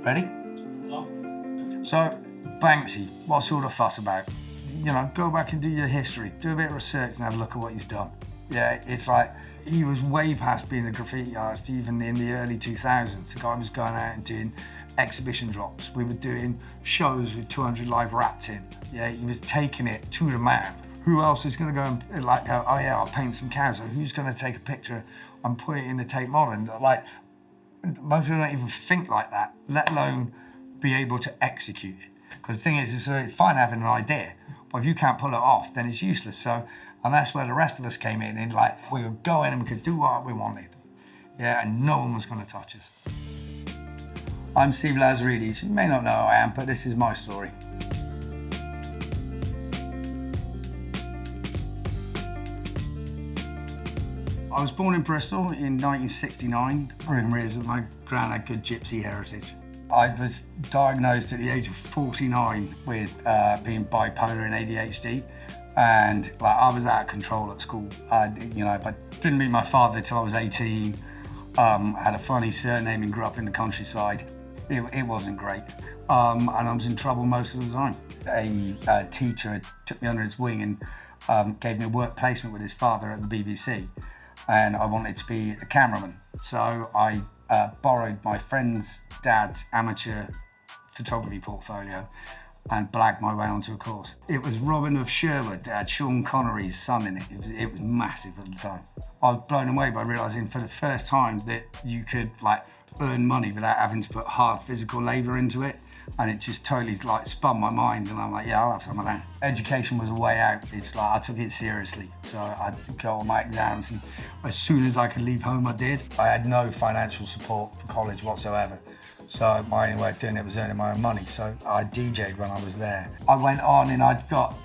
Ready? So, Banksy, what's all the fuss about? You know, go back and do your history, do a bit of research and have a look at what he's done. Yeah, it's like, he was way past being a graffiti artist, even in the early 2000s. The guy was going out and doing exhibition drops. We were doing shows with 200 live rats in. Yeah, he was taking it to the man. Who else is gonna go and like go, oh yeah, I'll paint some cows, or who's gonna take a picture and put it in the Tate Modern? Like, most people don't even think like that, let alone be able to execute it. Because the thing is, it's fine having an idea, but if you can't pull it off, then it's useless. So, and that's where the rest of us came in, and like, we could go in and we could do what we wanted. Yeah, and no one was gonna touch us. I'm Steve Lazarides. You may not know who I am, but this is my story. I was born in Bristol in 1969. Rumour is that my gran had good gypsy heritage. I was diagnosed at the age of 49 with being bipolar and ADHD, and like, I was out of control at school. But didn't meet my father till I was 18. Had a funny surname and grew up in the countryside. It wasn't great, and I was in trouble most of the time. A teacher took me under his wing and gave me a work placement with his father at the BBC. And I wanted to be a cameraman. So I borrowed my friend's dad's amateur photography portfolio and blagged my way onto a course. It was Robin of Sherwood that had Sean Connery's son in it. It was massive at the time. I was blown away by realising for the first time that you could like earn money without having to put hard physical labour into it. And it just totally like spun my mind, and I'm like, yeah, I'll have some of that. Education was a way out. It's like I took it seriously. So I'd go on my exams, and as soon as I could leave home, I did. I had no financial support for college whatsoever. So my only way of doing it was earning my own money. So I DJ'd when I was there. I went on and I got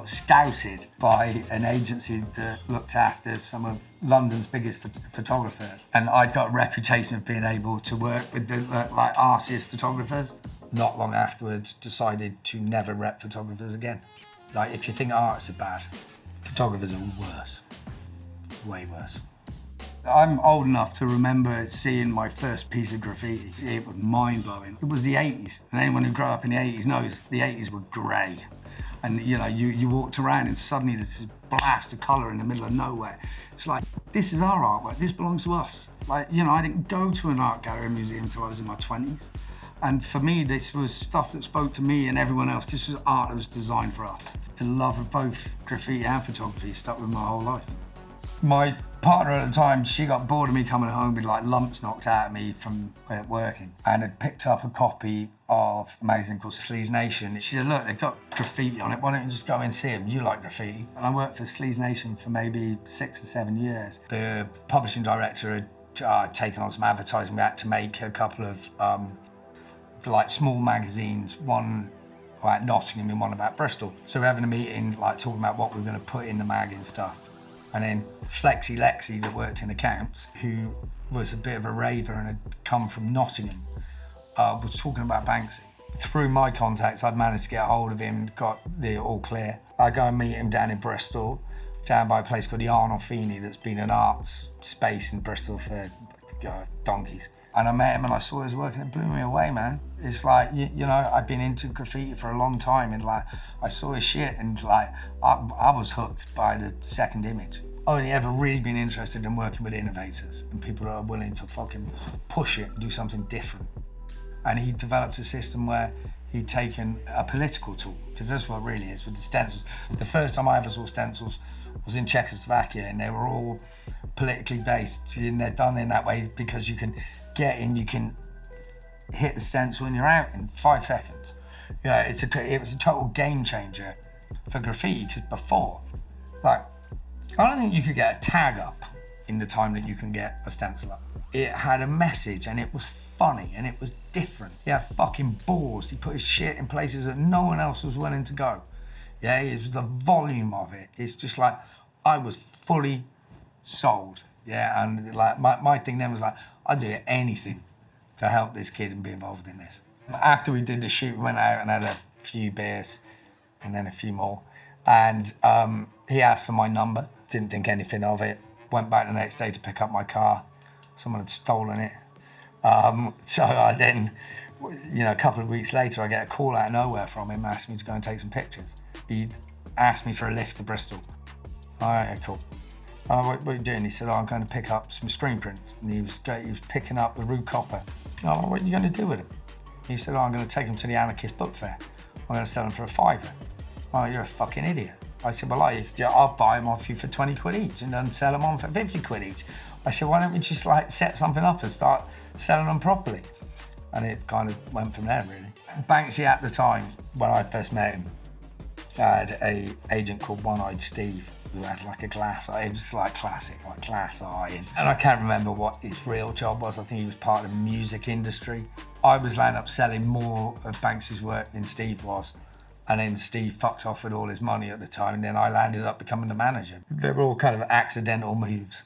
scouted by an agency that looked after some of London's biggest photographers. And I'd got a reputation of being able to work with the like arsiest photographers. Not long afterwards, decided to never rep photographers again. Like, if you think artists are bad, photographers are worse, way worse. I'm old enough to remember seeing my first piece of graffiti. It was mind-blowing. It was the 80s, and anyone who grew up in the 80s knows the 80s were grey. And you know, you walked around and suddenly there's this blast of colour in the middle of nowhere. It's like, this is our artwork, this belongs to us. Like, you know, I didn't go to an art gallery or museum until I was in my 20s. And for me, this was stuff that spoke to me and everyone else. This was art that was designed for us. The love of both graffiti and photography stuck with my whole life. My partner at the time, she got bored of me coming home with like lumps knocked out of me from working, and had picked up a copy of a magazine called Sleaze Nation. She said, look, they've got graffiti on it, why don't you just go and see them? You like graffiti. And I worked for Sleaze Nation for maybe 6 or 7 years. The publishing director had taken on some advertising. We had to make a couple of like small magazines, one about Nottingham and one about Bristol. So we're having a meeting, like talking about what we were going to put in the mag and stuff. And then Flexi Lexi, that worked in accounts, who was a bit of a raver and had come from Nottingham, was talking about Banksy. Through my contacts, I'd managed to get a hold of him, got the all clear. I go and meet him down in Bristol, down by a place called the Arnolfini, that's been an arts space in Bristol for donkeys. And I met him and I saw his work and it blew me away, man. It's like, you know, I'd been into graffiti for a long time, and like, I saw his shit and like, I was hooked by the second image. Only ever really been interested in working with innovators and people that are willing to fucking push it and do something different. And he developed a system where he'd taken a political tool, because that's what it really is with the stencils. The first time I ever saw stencils was in Czechoslovakia, and they were all politically based, and they're done in that way because you can get in, you can hit the stencil and you're out in 5 seconds. You know, it was a total game changer for graffiti, because before, like, I don't think you could get a tag up in the time that you can get a stencil up. It had a message and it was funny and it was different. He had fucking balls. He put his shit in places that no one else was willing to go. Yeah, it's the volume of it. It's just like, I was fully sold. Yeah, and like my thing then was like, I'd do anything to help this kid and be involved in this. After we did the shoot, we went out and had a few beers and then a few more. And he asked for my number, didn't think anything of it. Went back the next day to pick up my car. Someone had stolen it. So I then, a couple of weeks later, I get a call out of nowhere from him asking me to go and take some pictures. He'd asked me for a lift to Bristol. All right, cool. What are you doing? He said, I'm going to pick up some screen prints. And he was picking up the Rue Copper. What are you going to do with them? He said, I'm going to take them to the Anarchist Book Fair. I'm going to sell them for a £5. Oh, you're a fucking idiot. I said, well, I'll buy them off you for 20 quid each and then sell them on for 50 quid each. I said, why don't we just set something up and start selling them properly? And it kind of went from there, really. Banksy at the time, when I first met him, had an agent called One-Eyed Steve, who had a glass eye. It was classic, glass eye. And I can't remember what his real job was. I think he was part of the music industry. I was landing up selling more of Banksy's work than Steve was. And then Steve fucked off with all his money at the time, and then I landed up becoming the manager. They were all kind of accidental moves.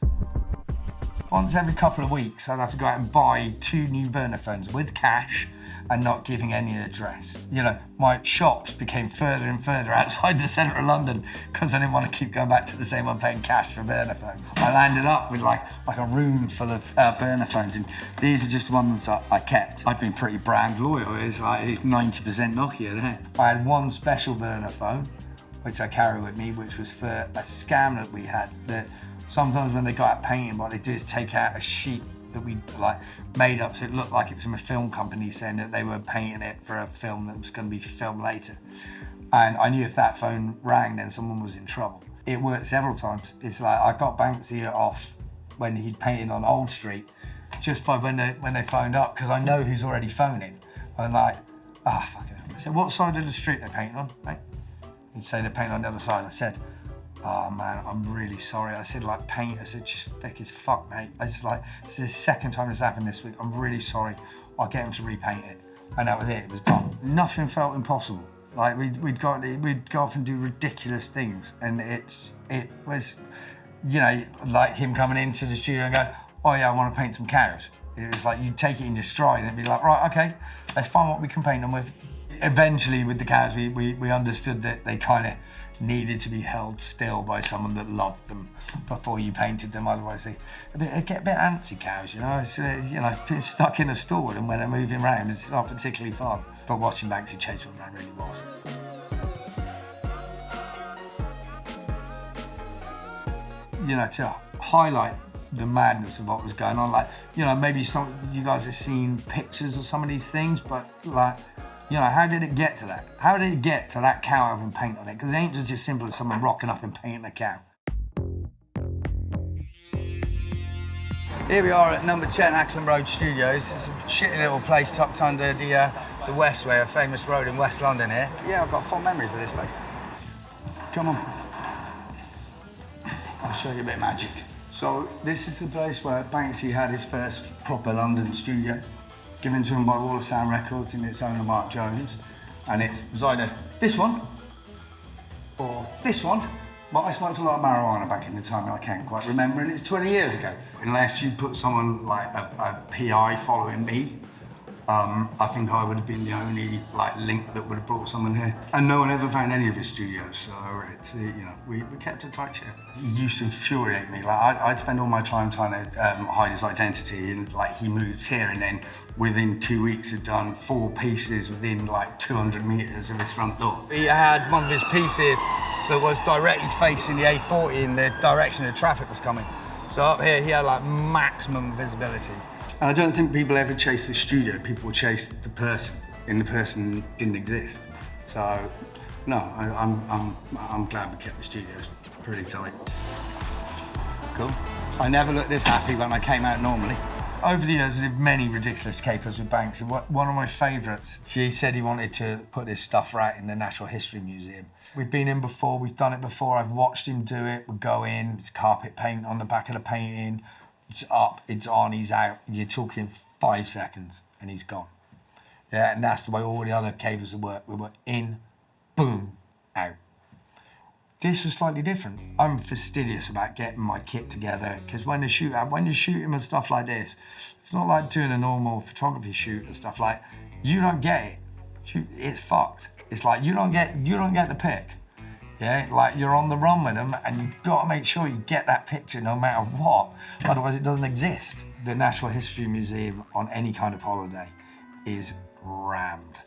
Once every couple of weeks, I'd have to go out and buy 2 new burner phones with cash and not giving any address. My shops became further and further outside the centre of London because I didn't want to keep going back to the same one paying cash for burner phones. I landed up with like a room full of burner phones, and these are just ones I kept. I've been pretty brand loyal. It's 90% Nokia there. I had one special burner phone, which I carry with me, which was for a scam that we had. That sometimes when they got out painting, what they do is take out a sheet that we made up so it looked like it was from a film company saying that they were painting it for a film that was going to be filmed later. And I knew if that phone rang, then someone was in trouble. It worked several times. It's I got Banksy off when he'd painted on Old Street, just by when they phoned up, because I know who's already phoning. I'm like, fuck it. I said, what side of the street are they painting on, mate? He'd say they're painting on the other side. I said, oh man, I'm really sorry. I said, paint. I said, just thick as fuck, mate. I just this is the second time this happened this week. I'm really sorry. I'll get him to repaint it. And that was it. It was done. Nothing felt impossible. We'd go off and do ridiculous things, and it was, him coming into the studio and go, oh yeah, I want to paint some cows. It was you'd take it in your stride and it'd be right, okay, let's find what we can paint them with. Eventually, with the cows, we understood that they kind of needed to be held still by someone that loved them before you painted them. Otherwise, they get a bit antsy, cows. It's, stuck in a stall, and when they're moving around, it's not particularly fun. But watching Banksy chase them around really was. To highlight the madness of what was going on, maybe some you guys have seen pictures of some of these things, but how did it get to that? How did it get to that cow having paint on it? Because it ain't just as simple as someone rocking up and painting a cow. Here we are at number 10 Acklam Road Studios. It's a shitty little place tucked under the Westway, a famous road in West London here. Yeah, I've got fond memories of this place. Come on. I'll show you a bit of magic. So this is the place where Banksy had his first proper London studio, given to him by Wall of Sound Records and its owner Mark Jones. And it was either this one or this one. But I smoked a lot of marijuana back in the time, and I can't quite remember, and it's 20 years ago. Unless you put someone like a PI following me, I think I would have been the only link that would have brought someone here. And no one ever found any of his studios, so it's, we kept a tight ship. He used to infuriate me. I'd spend all my time trying to hide his identity, and he moves here, and then within 2 weeks had done 4 pieces within 200 metres of his front door. He had one of his pieces that was directly facing the A40 in the direction the traffic was coming. So up here, he had maximum visibility. And I don't think people ever chase the studio, people chase the person, and the person didn't exist. So, no, I'm glad we kept the studios pretty tight. Cool. I never looked this happy when I came out normally. Over the years, I did many ridiculous capers with Banksy. One of my favourites, he said he wanted to put his stuff right in the Natural History Museum. We've been in before, we've done it before, I've watched him do it. We'll go in, it's carpet paint on the back of the painting, it's up, it's on, he's out. You're talking 5 seconds and he's gone. Yeah, and that's the way all the other capers work. We were in, boom, out. This was slightly different. I'm fastidious about getting my kit together, because when you're shooting with stuff like this, it's not like doing a normal photography shoot and stuff. You don't get it. It's fucked. It's you don't get the pick. Yeah, you're on the run with them, and you've got to make sure you get that picture no matter what. Otherwise, it doesn't exist. the Natural History Museum on any kind of holiday is rammed.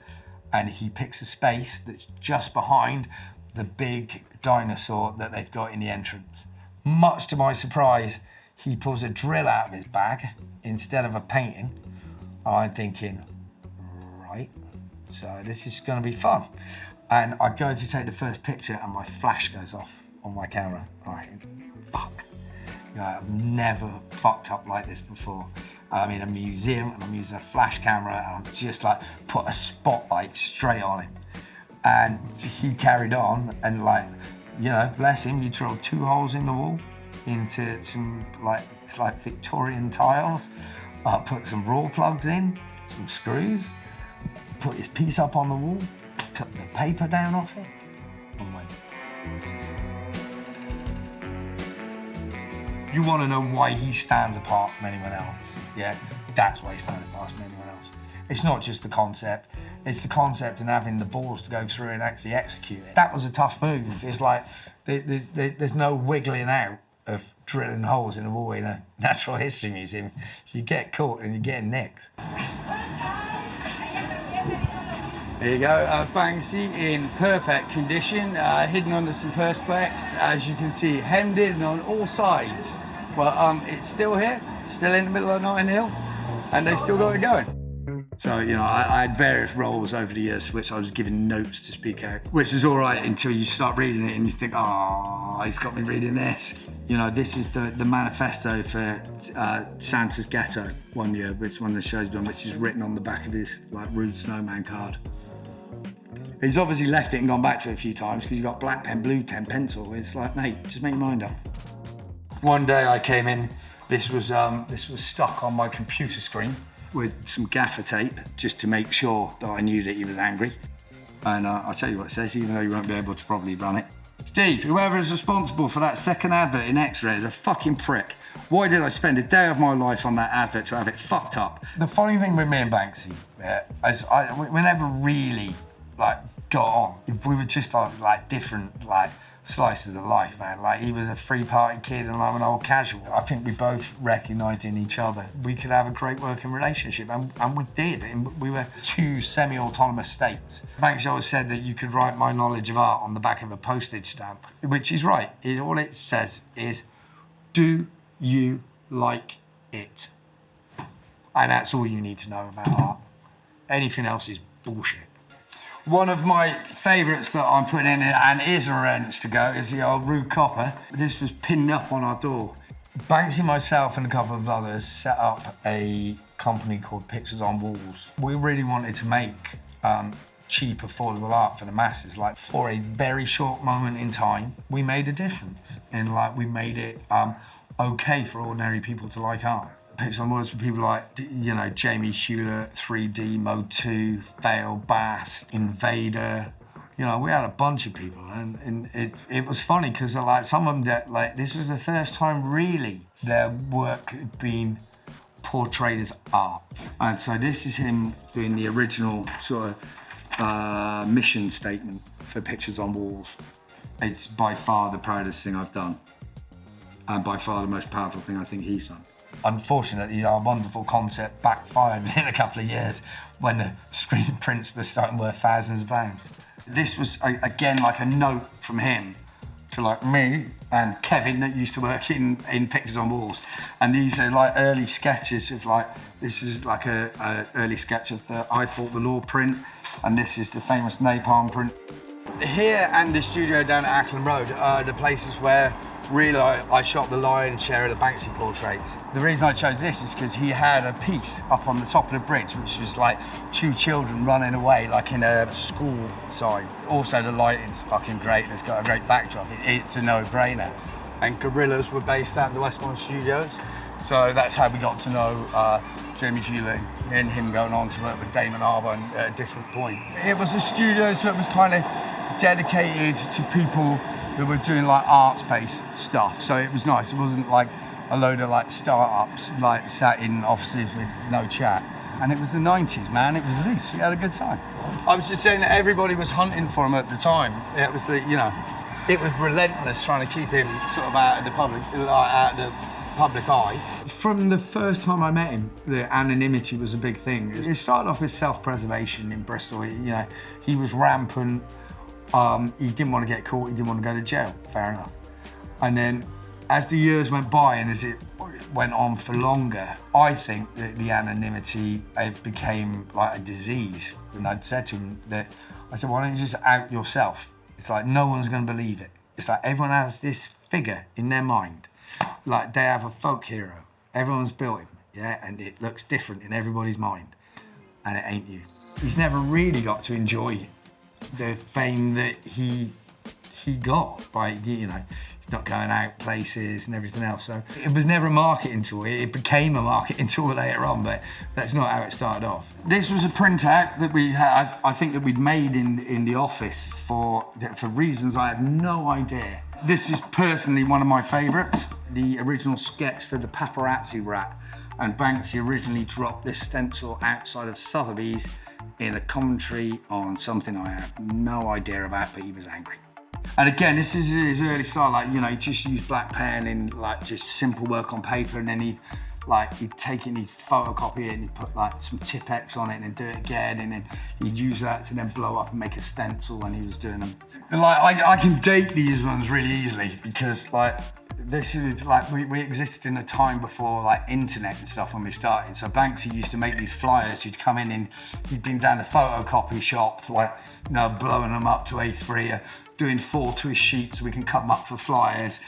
And he picks a space that's just behind the big dinosaur that they've got in the entrance. Much to my surprise, he pulls a drill out of his bag instead of a painting. I'm thinking, right, so this is gonna be fun. And I go to take the first picture and my flash goes off on my camera. I think, fuck. You know, I've never fucked up like this before. I'm in a museum and I'm using a flash camera and I'm just like, put a spotlight straight on him. And he carried on and like, you know, bless him, he drilled 2 holes in the wall into some like Victorian tiles, put some raw plugs in, some screws, put his piece up on the wall, took the paper down off it, and went. You want to know why he stands apart from anyone else? Yeah, that's why he stands apart from anyone else. It's not just the concept, it's the concept and having the balls to go through and actually execute it. That was a tough move. It's like, there's no wiggling out of drilling holes in the wall in a natural history museum. You get caught and you get nicked. There you go, Banksy in perfect condition, hidden under some perspex. As you can see, hemmed in on all sides. But it's still here, still in the middle of Notting Hill, and they still got it going. So, you know, I had various roles over the years for which I was given notes to speak out, which is all right until you start reading it and you think, oh, he's got me reading this. You know, this is the manifesto for Santa's Ghetto one year, which is one of the shows done, which is written on the back of his like rude snowman card. He's obviously left it and gone back to it a few times because you've got black pen, blue pen, pencil. It's like, mate, just make your mind up. One day I came in, this was stuck on my computer screen with some gaffer tape just to make sure that I knew that he was angry. And I'll tell you what it says, even though you won't be able to probably run it. Steve, whoever is responsible for that second advert in X-Ray is a fucking prick. Why did I spend a day of my life on that advert to have it fucked up? The funny thing with me and Banksy, we never really like got on. If we were just like different like slices of life, man. Like he was a free party kid and I'm an old casual. I think we both recognised in each other we could have a great working relationship, and we did. And we were 2 semi-autonomous states. Banksy always said that you could write my knowledge of art on the back of a postage stamp, which is right. All it says is, do you like it? And that's all you need to know about art. Anything else is bullshit. One of my favourites that I'm putting in, and is arranged to go, is the old Rude Copper. This was pinned up on our door. Banksy, myself and a couple of others set up a company called Pictures on Walls. We really wanted to make cheap, affordable art for the masses. Like, for a very short moment in time, we made a difference. And like, we made it okay for ordinary people to like art. Pictures on Walls for people like, you know, Jamie Hewlett, 3D, Mode 2, Fail, Bass, Invader. You know, we had a bunch of people, and it was funny because like some of them that like this was the first time really their work had been portrayed as art. And so this is him doing the original sort of mission statement for Pictures on Walls. It's by far the proudest thing I've done, and by far the most powerful thing I think he's done. Unfortunately, our wonderful concept backfired in a couple of years when the screen prints were starting worth thousands of pounds. This was, again, like a note from him to like me and Kevin that used to work in Pictures on Walls. And these are like early sketches of like, this is like a early sketch of the I Fought the Law print, and this is the famous Napalm print. Here and the studio down at Ackland Road are the places where really I shot the lion's share of the Banksy portraits. The reason I chose this is because he had a piece up on the top of the bridge which was like 2 children running away like in a school sign. Also the lighting's fucking great and it's got a great backdrop. It's a no-brainer. And Gorillas were based out of the Westbourne Studios. So that's how we got to know Jamie Julien and him going on to work with Damon Albarn at a different point. It was a studio, so it was kind of dedicated to people that were doing like arts-based stuff. So it was nice. It wasn't like a load of like startups like sat in offices with no chat. And it was the 90s, man. It was loose. We had a good time. I was just saying that everybody was hunting for him at the time. It was the, you know, it was relentless trying to keep him sort of out of the public, out of the public eye. From the first time I met him, the anonymity was a big thing. It started off as self-preservation in Bristol. He was rampant. He didn't want to get caught. He didn't want to go to jail. Fair enough. And then, as the years went by and as it went on for longer, I think that the anonymity, it became like a disease. And I'd said to him that, I said, why don't you just out yourself? It's like no one's going to believe it. It's like everyone has this figure in their mind. Like they have a folk hero. Everyone's built him, yeah, and it looks different in everybody's mind. And it ain't you. He's never really got to enjoy the fame that he got by, not going out places and everything else. So it was never a marketing tool. It became a marketing tool later on, but that's not how it started off. This was a printout that we had, I think that we'd made in the office for reasons I have no idea. This is personally one of my favourites. The original sketch for the paparazzi rat, and Banksy originally dropped this stencil outside of Sotheby's in a commentary on something I have no idea about, but he was angry. And again, this is his early style, he just used black pen and just simple work on paper, and then he'd take it and he'd photocopy it and he'd put some Tipex on it and then do it again, and then he'd use that to then blow up and make a stencil when he was doing them. I can date these ones really easily because this is we existed in a time before internet and stuff when we started. So Banksy used to make these flyers. You'd come in and he'd been down the photocopy shop, blowing them up to A3, doing 4 twist sheets so we can cut them up for flyers.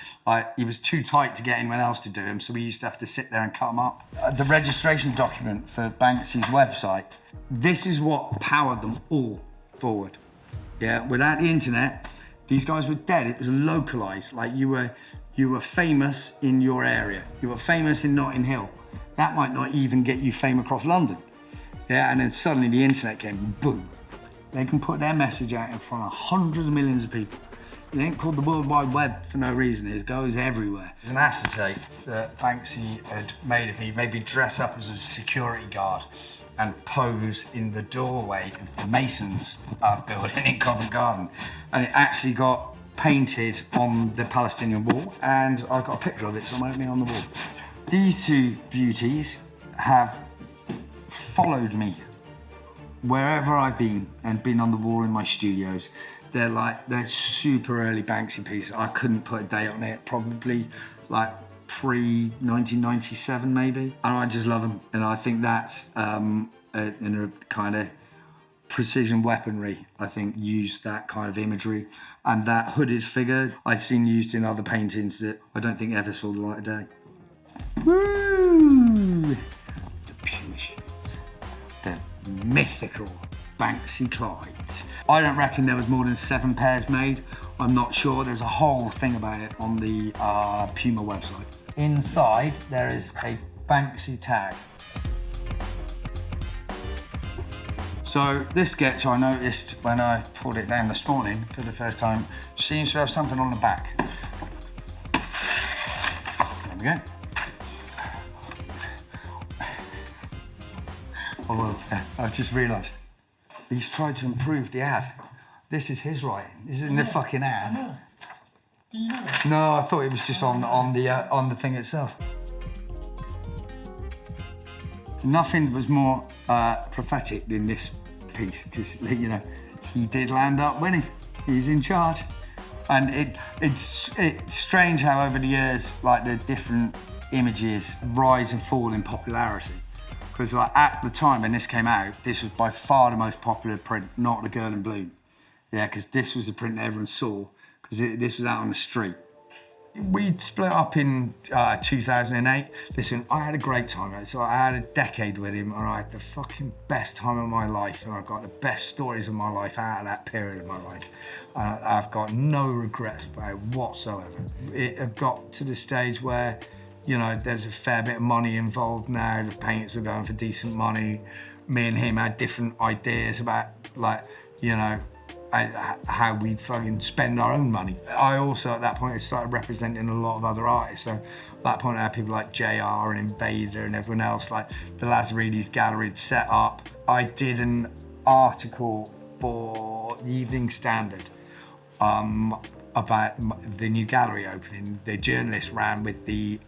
He was too tight to get anyone else to do them, so we used to have to sit there and cut them up. The registration document for Banksy's website, this is what powered them all forward. Yeah, without the internet, these guys were dead. It was localized. You were famous in your area. You were famous in Notting Hill. That might not even get you fame across London. Yeah, and then suddenly the internet came, boom. They can put their message out in front of hundreds of millions of people. It ain't called the World Wide Web for no reason. It goes everywhere. There's an acetate that Banksy had made of me, maybe dress up as a security guard and pose in the doorway of the Masons building in Covent Garden. And it actually got painted on the Palestinian wall, and I've got a picture of it somewhere on the wall. These two beauties have followed me wherever I've been and been on the wall in my studios. They're super early Banksy pieces. I couldn't put a date on it, probably pre-1997 maybe. And I just love them. And I think that's in a kind of precision weaponry, I think, used that kind of imagery. And that hooded figure I'd seen used in other paintings that I don't think ever saw the light of day. Woo! The Puma shoes. The mythical Banksy Clydes. I don't reckon there was more than 7 pairs made. I'm not sure. There's a whole thing about it on the Puma website. Inside, there is a Banksy tag. So this sketch I noticed when I pulled it down this morning for the first time seems to have something on the back. There we go. Oh, well, I've just realised. He's tried to improve the ad. This is his writing. This isn't the fucking ad. No. Do you know that? No, I thought it was just on the thing itself. Nothing was more prophetic than this piece, because he did land up winning. He's in charge, and it's strange how over the years the different images rise and fall in popularity. Because at the time when this came out, this was by far the most popular print, not the Girl in Blue. Yeah, because this was the print that everyone saw, because this was out on the street. We split up in 2008. Listen, I had a great time. So I had a decade with him, and I had the fucking best time of my life, and I've got the best stories of my life out of that period of my life. And I've got no regrets about it whatsoever. It had got to the stage where, there's a fair bit of money involved now. The painters were going for decent money. Me and him had different ideas about, how we'd fucking spend our own money. I also, at that point, had started representing a lot of other artists. So at that point, I had people like JR and Invader and everyone else, the Lazarides gallery had set up. I did an article for the Evening Standard about the new gallery opening, the journalist ran with the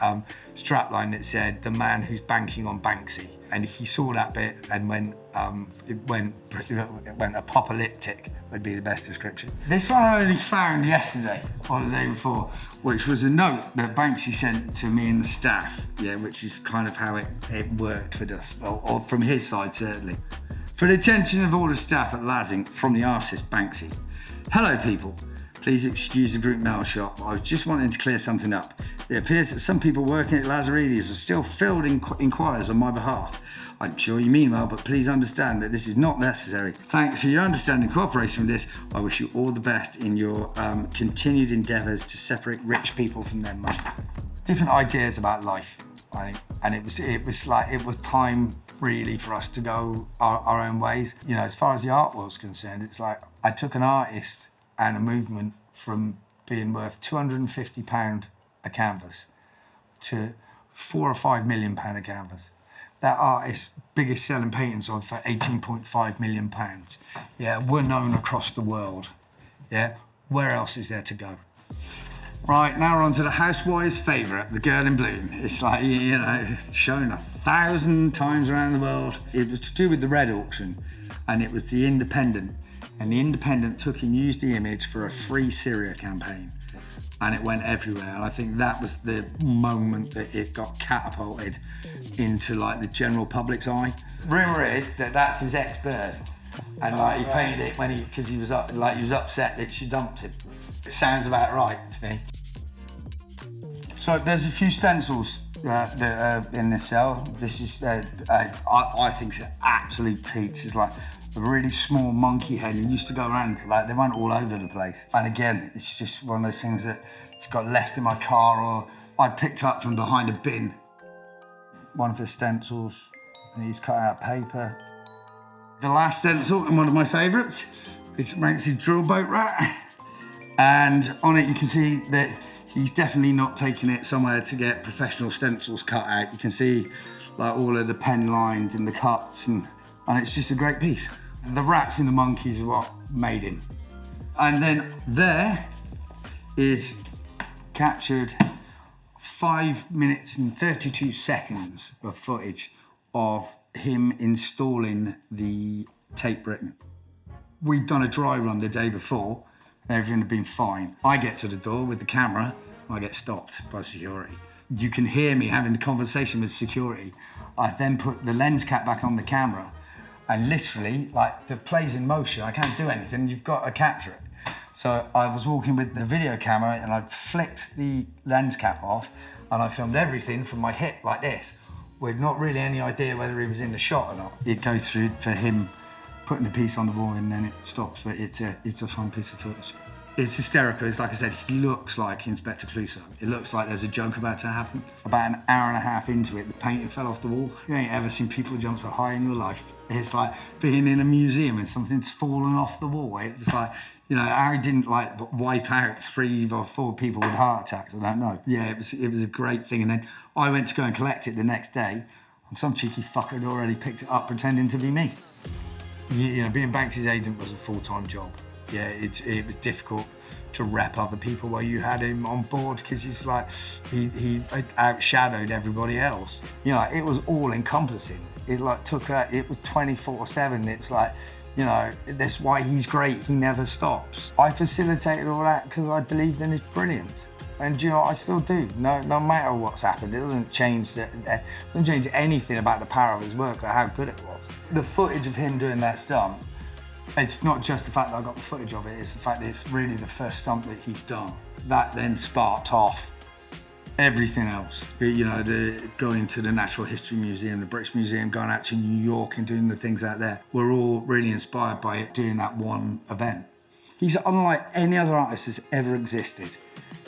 strapline that said, "The man who's banking on Banksy." And he saw that bit and went apocalyptic would be the best description. This one I only found yesterday or the day before, which was a note that Banksy sent to me and the staff, which is kind of how it worked with us, or from his side certainly. For the attention of all the staff at Lazing, from the artist Banksy. Hello people. Please excuse the group mail shot. I was just wanting to clear something up. It appears that some people working at Lazarides are still fielding inquiries on my behalf. I'm sure you mean well, but please understand that this is not necessary. Thanks for your understanding and cooperation with this. I wish you all the best in your continued endeavours to separate rich people from their money. Different ideas about life, I think, and it was time really for us to go our own ways. You know, as far as the art world's concerned, it's like I took an artist and a movement from being worth £250 a canvas to £4 or £5 million a canvas. That artist's biggest selling painting sold for £18.5 million. Yeah, we're known across the world. Yeah, where else is there to go? Right, now we're on to the housewife's favourite, the girl in bloom. It's like, you know, shown 1,000 times around the world. It was to do with the Red auction, and it was the Independent. And the Independent took and used the image for a free Syria campaign. And it went everywhere. And I think that was the moment that it got catapulted into like the general public's eye. Rumour is that that's his ex-bird. And like he painted it when because he was upset that she dumped him. It sounds about right to me. So there's a few stencils that are in this cell. This is, I think it's an absolute peach. It's like a really small monkey head. He used to go around, like they went all over the place. And again, it's just one of those things that it's got left in my car or I picked up from behind a bin. One of his stencils, and he's cut out paper. The last stencil, and one of my favourites, is Banksy's drill boat rat. And on it you can see that he's definitely not taking it somewhere to get professional stencils cut out. You can see like all of the pen lines and the cuts, and it's just a great piece. The rats and the monkeys are what made him. And then there is captured 5 minutes and 32 seconds of footage of him installing the tape written. We'd done a dry run the day before, and everything had been fine. I get to the door with the camera, I get stopped by security. You can hear me having a conversation with security. I then put the lens cap back on the camera, and literally, like, the play's in motion, I can't do anything, you've got to capture it. So I was walking with the video camera and I flicked the lens cap off and I filmed everything from my hip like this, with not really any idea whether he was in the shot or not. It goes through for him putting the piece on the wall and then it stops, but it's a fun piece of footage. It's hysterical. It's like I said, he looks like Inspector Clouseau. It looks like there's a joke about to happen. About an hour and a half into it, the painting fell off the wall. You ain't ever seen people jump so high in your life. It's like being in a museum and something's fallen off the wall. It's like, you know, Harry didn't like wipe out 3 or 4 people with heart attacks. I don't know. Yeah, it was a great thing. And then I went to go and collect it the next day, and some cheeky fucker had already picked it up pretending to be me. You know, being Banksy's agent was a full-time job. Yeah, it was difficult to rep other people while you had him on board, because he's like, he outshadowed everybody else. You know, it was all encompassing. It like it was 24/7. It's like, you know, that's why he's great. He never stops. I facilitated all that because I believed in his brilliance. And you know, I still do. No matter what's happened, it doesn't change anything about the power of his work or how good it was. The footage of him doing that stunt, it's not just the fact that I got the footage of it, it's the fact that it's really the first stunt that he's done. That then sparked off everything else. You know, going to the Natural History Museum, the British Museum, going out to New York and doing the things out there. We're all really inspired by it, doing that one event. He's unlike any other artist that's ever existed.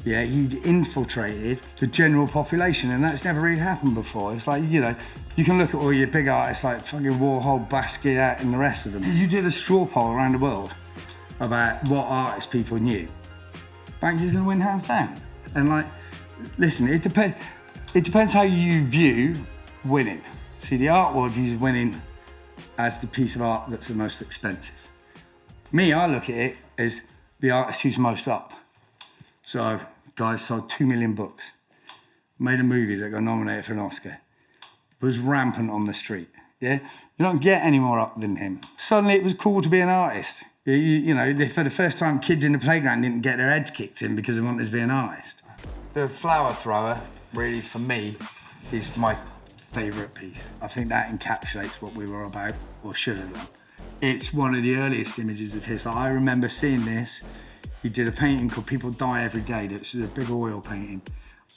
Yeah, he'd infiltrated the general population, and that's never really happened before. It's like, you know, you can look at all your big artists like fucking Warhol, Basquiat, and the rest of them. You did a straw poll around the world about what artists people knew. Banksy's gonna win hands down. And like, listen, it depends how you view winning. See, the art world views winning as the piece of art that's the most expensive. Me, I look at it as the artist who's most up. So, guys, sold 2 million books. Made a movie that got nominated for an Oscar. Was rampant on the street, yeah? You don't get any more up than him. Suddenly it was cool to be an artist. You know, for the first time, kids in the playground didn't get their heads kicked in because they wanted to be an artist. The flower thrower, really, for me, is my favourite piece. I think that encapsulates what we were about, or should have done. It's one of the earliest images of his. I remember seeing this. He did a painting called People Die Every Day. This was a big oil painting.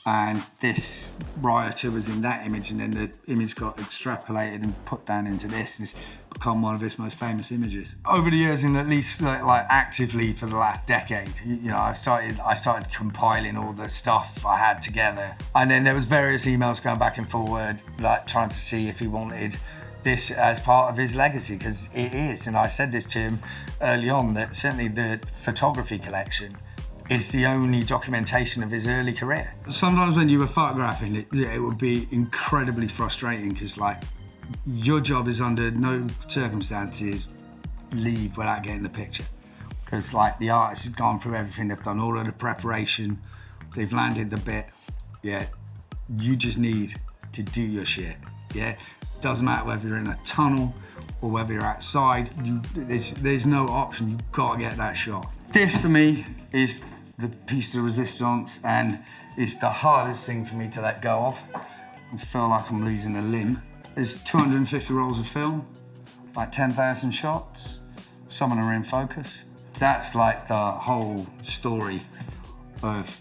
And this rioter was in that image, and then the image got extrapolated and put down into this, and it's become one of his most famous images. Over the years, and at least like actively for the last decade, you know, I started compiling all the stuff I had together, and then there was various emails going back and forward, like trying to see if he wanted this as part of his legacy, because it is. And I said this to him early on, that certainly the photography collection is the only documentation of his early career. Sometimes when you were photographing, it would be incredibly frustrating, because like your job is under no circumstances leave without getting the picture. Because like the artist has gone through everything, they've done all of the preparation, they've landed the bit, yeah. You just need to do your shit, yeah. Doesn't matter whether you're in a tunnel or whether you're outside, there's no option, you've got to get that shot. This for me is the piece de resistance, and it's the hardest thing for me to let go of. I feel like I'm losing a limb. There's 250 rolls of film, like 10,000 shots. Some of them are in focus. That's like the whole story of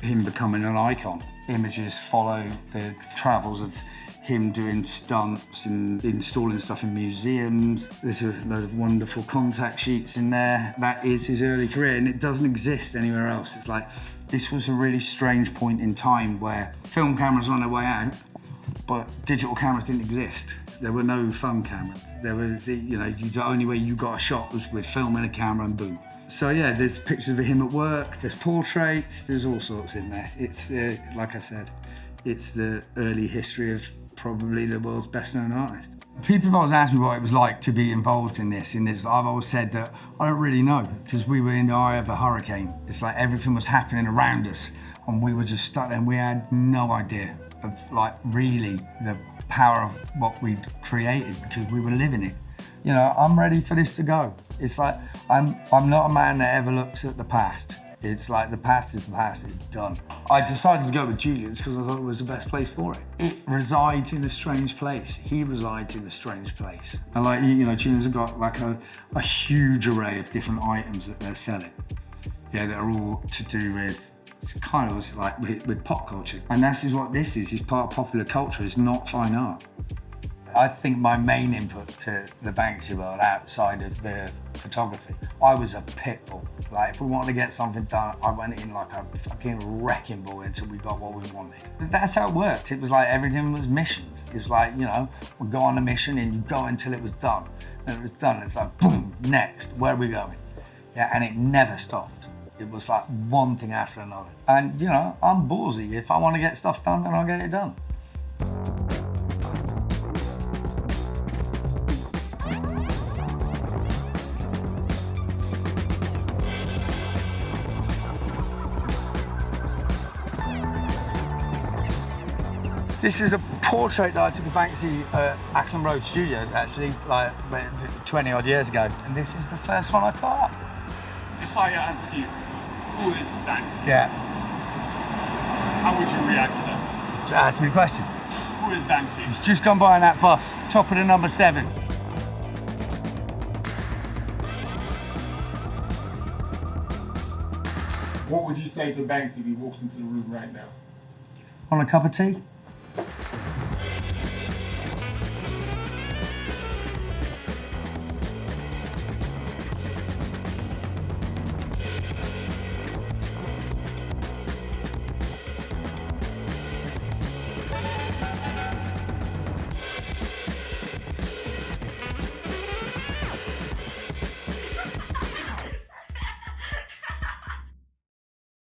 him becoming an icon. Images follow the travels of him doing stunts and installing stuff in museums. There's a load of wonderful contact sheets in there. That is his early career, and it doesn't exist anywhere else. It's like, this was a really strange point in time where film cameras were on their way out, but digital cameras didn't exist. There were no phone cameras. There was, you know, the only way you got a shot was with film and a camera, and boom. So yeah, there's pictures of him at work, there's portraits, there's all sorts in there. It's, like I said, it's the early history of probably the world's best known artist. People have always asked me what it was like to be involved in this. I've always said that I don't really know, because we were in the eye of a hurricane. It's like everything was happening around us, and we were just stuck there, and we had no idea of like really the power of what we'd created, because we were living it. You know, I'm ready for this to go. It's like, I'm not a man that ever looks at the past. It's like the past is the past, it's done. I decided to go with Julien's because I thought it was the best place for it. It resides in a strange place. He resides in a strange place. And like, you know, Julien's have got like a huge array of different items that they're selling. Yeah, that are all to do with, it's kind of like with pop culture. And this is what this is. It's part of popular culture, it's not fine art. I think my main input to the Banksy world, outside of the photography, I was a pit bull. Like, if we wanted to get something done, I went in like a fucking wrecking ball until we got what we wanted. That's how it worked. It was like everything was missions. It's like, you know, we'd go on a mission and you go until it was done. And it was done, it's like, boom, next, where are we going? Yeah, and it never stopped. It was like one thing after another. And, you know, I'm ballsy. If I want to get stuff done, then I'll get it done. This is a portrait that I took of Banksy at Ackland Road Studios, actually, like 20 odd years ago. And this is the first one I put up. If I ask you, who is Banksy? Yeah. How would you react to that? Ask me the question. Who is Banksy? He's just gone by on that bus, top of the number 7. What would you say to Banksy if he walked into the room right now? Want a cup of tea?